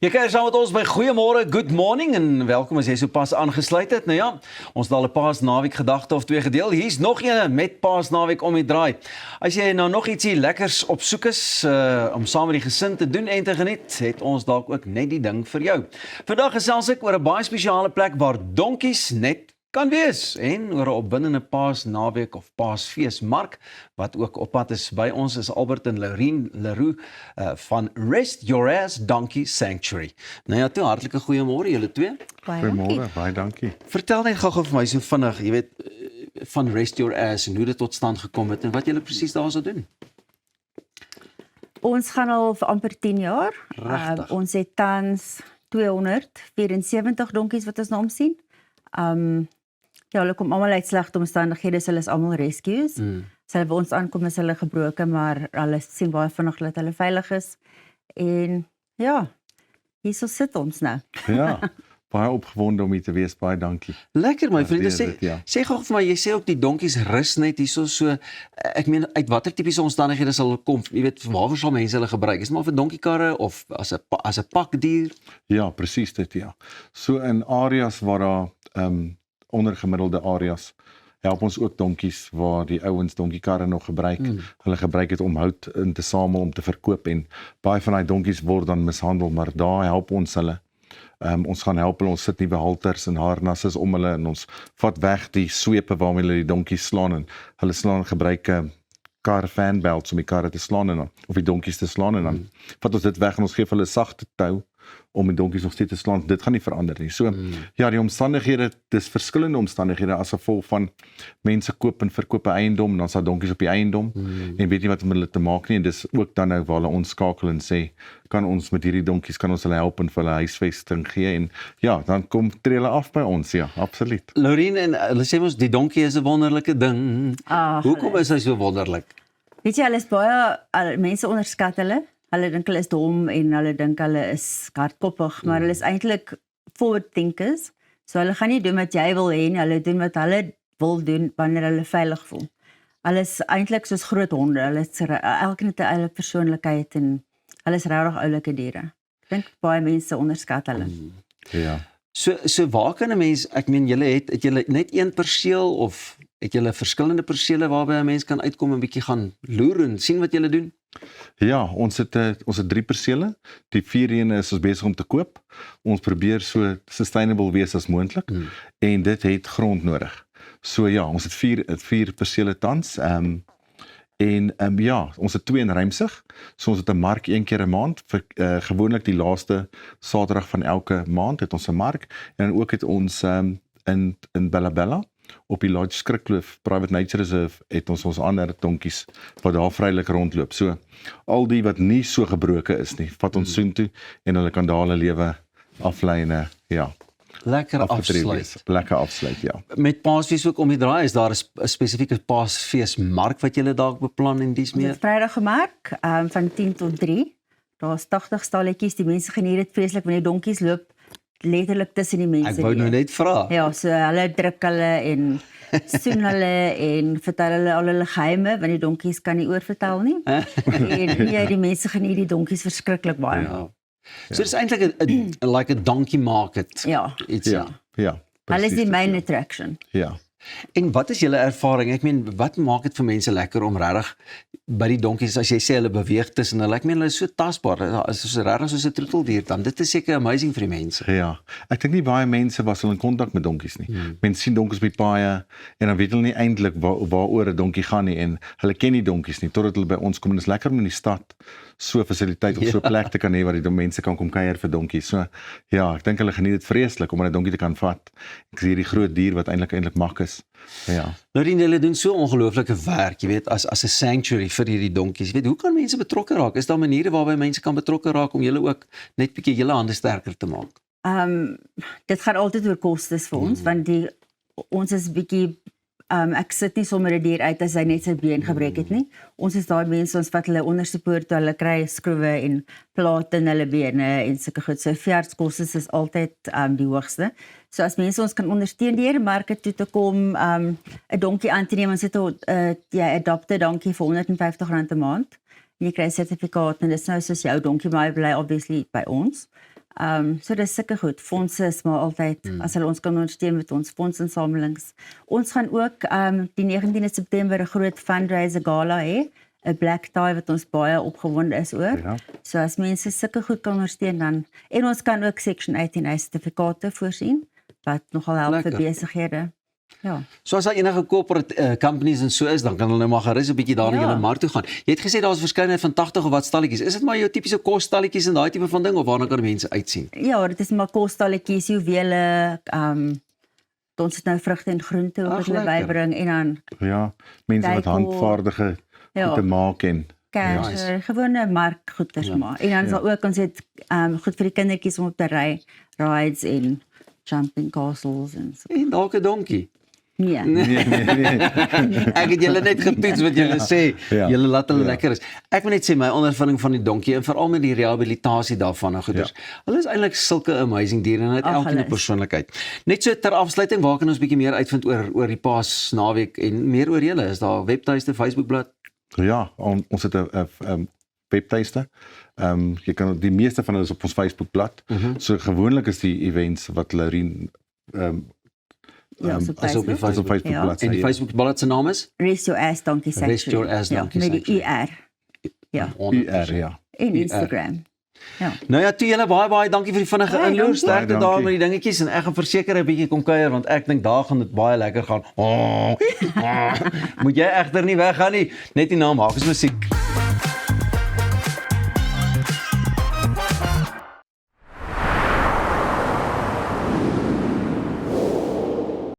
Jy kuier saam met ons by Goeiemôre, Good Morning en welkom as jy so pas aangesluit het. Nou ja, ons het al 'n Paasnaweek gedagte of twee gedeel. Hier's nog een met Paasnaweek om die draai. As jy nou nog ietsie lekkers op soek is om saam met die gesin te doen en te geniet, het ons dalk ook net die ding vir jou. Vandag gesels ek oor 'n baie spesiale plek waar donkies net kan wees en oor 'n opwindende Paasnaweek of Paasfeesmark wat ook op pad is. By ons is Albert en Laurien Leroux van Rest Your Ass Donkey Sanctuary. Nou ja, toe hartlike goeiemôre julle twee. Goeiemôre, baie dankie. Vertel net gou-gou vir my so vinnig, jy weet, van Rest Your Ass en hoe dit tot stand gekom het en wat julle presies daar sou doen. Ons gaan al vir amper 10 jaar. Regtig? Ons het tans 274 donkies wat ons nou omsien. Ja, hulle kom almal uit slegte omstandighede, so hulle is almal rescues. So hulle by ons aankom is hulle gebroken, maar hulle sien baie vinnig dat hulle veilig is. En ja, hierso sit ons nou. Ja, baie opgewonde om hier te wees, baie dankie. Lekker my vriende, Waardeer dit, ja. sê gou vir my, jy sê ook die donkies rus net hierso so, ek meen uit watter tipiese omstandighede sal hulle kom, jy weet, waarvoor sal mense hulle gebruik? Is dit maar vir donkiekarre of as 'n pakdier? Ja, presies dit, ja. So in areas waar daar ondergemiddelde areas help ons ook donkies waar die ouens donkiekarre nog gebruik. Hulle gebruik dit om hout in te samel om te verkoop en baie van daai donkies word dan mishandel, maar daar help ons hulle. Ons gaan help hulle, ons sit nuwe halters en harnasse om hulle en ons vat weg die swepe waarmee hulle die donkies slaan en hulle gebruik caravan belts om die karre te slaan en dan, of die donkies te slaan en dan vat ons dit weg en ons gee vir hulle sagte tou om die donkies nog steeds te slaan. Dit gaan nie verander nie. So ja, die omstandighede, dis verskillende omstandighede as gevolg van mense koop en verkoop 'n eiendom en dan staan donkies op die eiendom en weet nie wat om hulle te maak nie en dis ook dan nou waar hulle ons skakel en sê, kan ons met hierdie donkies, kan ons hulle help en vir hulle huisvesting gee en ja, dan tree hulle af by ons, ja, absoluut. Laurien, en hulle sê ons die donkie is 'n wonderlike ding. Hoekom is hy so wonderlik? Weet jy, hulle is baie, mense onderskat hulle. Hulle dink hulle is dom en hulle dink hulle is hardkoppig, maar hulle is eintlik forward thinkers. So hulle gaan nie doen wat jy wil hê nie, hulle doen wat hulle wil doen wanneer hulle veilig voel. Hulle is eintlik soos groot honde, hulle is elkeen het 'n eie persoonlikheid en hulle is regtig oulike diere. Ek dink baie mense onderskat hulle. Ja. So waar kan 'n mens, ek meen julle het julle net een perseel of het julle verskillende persele waarby 'n mens kan uitkom en 'n bietjie gaan loer en sien wat julle doen? Ja, ons het 3 persele. Die 4 ene is ons besig om te koop. Ons probeer so sustainable wees as moontlik en dit het grond nodig. So ja, ons het 4 persele tans. Ja, ons het 2 in Rymsig. So ons het 'n mark 1 keer 'n maand. Gewoonlik die laaste Saterdag van elke maand het ons 'n mark en dan ook het ons in Bella op die Lodge Skrikkloof Private Nature Reserve het ons ander donkies wat daar vrylik rondloop. So al die wat nie so gebroken is nie, vat ons soontoe en hulle kan daar hulle lewe aflei en ja, Lekker afgetree afsluit. wees. Lekker afsluit, ja. Met Paasfees ook om die draai, is daar 'n spesifieke Paasfeesmark wat julle dalk beplan en dies Ons meer? het Vrydag gemark, van 10 tot 3. Daar's 80 stalletjies, die mense geniet dit vreeslik want die donkies loop letterlik tussen die mense. Ek wou nou deur. net vra. Ja, so hulle druk hulle en soen hulle en vertel hulle al hulle geheime, want die donkies kan nie oorvertel nie. En ja, die mense geniet die donkies verskriklik baie. Ja. So dis eintlik 'n like 'n donkey market. Ja. Iets Ja, ja. Hulle is die presies main dit, attraction. ja. En wat is julle ervaring? Ek meen, wat maak dit vir mense lekker om regtig by die donkies, as jy sê hulle beweeg tussen hulle, ek meen hulle is so tasbaar, hulle is so regtig soos 'n troeteldier dan. Dit is seker amazing vir die mense. Ja, ek dink nie baie mense was al in kontak met donkies nie. Mense sien donkies by paaie en dan weet hulle nie eintlik waaroor 'n donkie gaan nie en hulle ken nie donkies nie totdat hulle by ons kom en dit is lekker om in die stad so 'n fasiliteit of so 'n plek te kan hê waar die mense kan kom kuier vir donkies. So ja, ek dink hulle geniet dit vreeslik om 'n donkie te kan vat. Ek sien hierdie groot dier wat eintlik mak is. Ja. Laurien, julle doen so ongelooflike werk, jy weet, as 'n sanctuary vir hierdie donkies. Jy weet, hoe kan mense betrokke raak? Is daar maniere waarby mense kan betrokke raak om julle ook net bietjie julle hande sterker te maak? Dit gaan altyd oor kostes vir ons, want ons is bietjie ek sit nie sommer 'n dier uit as hy net sy been gebreek het nie. Ons is daai mense, ons vat hulle onderstepoort toe hulle kry skroewe en plate in hulle bene en sulke goed. So veeartskostes is altyd die hoogste. So as mense ons kan ondersteun deur marke toe te kom, 'n donkie aan te neem, ons het 'n adopte donkie vir R150 'n maand. En jy kry 'n sertifikaat en dis nou soos jou donkie, maar hy bly obviously by ons. So dis sulke goed. Fondse is maar altyd, as hulle ons kan ondersteun met ons fondsinsamelings. Ons gaan ook die 19de September 'n groot fundraiser gala hê, 'n black tie wat ons baie opgewonde is oor. Ja. So as mense sulke goed kan ondersteun dan, en ons kan ook Section 18A sertifikate voorsien, wat nogal help vir Lekker. besighede. Ja. So as daar enige corporate companies en so is, dan kan hulle nou maar gerus 'n bietjie daar na Ja. julle mark toe gaan. Jy het gesê daar's verskeidenheid van 80 of wat stalletjies. Is dit maar jou tipiese kosstalletjies en daai tipe van ding of waarna kan mense uitsien? Ja, dit is maar kostalletjies, juwele, ons het nou vrugte en groente ook Ag, wat hulle lekker. bybring en dan Ja, mense wat Kyk, handvaardige Ja. goed te maak en kersse, gewone markgoeders maar. En dan is daar ook ons het goed vir die kindertjies om op te ry, rides en jumping castles en so. En dalk 'n donkie. Nee. nee. Ek het julle net getoets wat julle sê. Ja. Julle laat hulle Ja. lekker is. Ek wil net sê my ondervinding van die donkie en veral met die rehabilitasie daarvan en goeders. Hulle is eintlik sulke amazing diere en hulle het Ag, elkeen 'n hulle is. persoonlikheid. Net so ter afsluiting, waar kan ons bietjie meer uitvind oor die Paasnaweek en meer oor julle? Is daar webtuiste, Facebookblad? Ja, ons het 'n webtuiste. Jy kan die meeste van hulle is op ons Facebookblad. So gewoonlik is die events wat Laurien Ja, so as op die is op Facebookblad. En die Facebookblad se naam is Rest Your Ass Donkey Sanctuary. Rest Your Ass Donkey Met die Sanctuary. IR. Ja, UR, ja. en Instagram. Ja. Nou ja, toe julle baie dankie vir die vinnige Baie inloer. dankie. Sterkte Baie daar dankie. met die dingetjies en ek gaan verseker 'n bietjie kom kuier want ek dink daar gaan dit baie lekker gaan. Moet jy egter nie weggaan nie. Net die naam maak is musiek.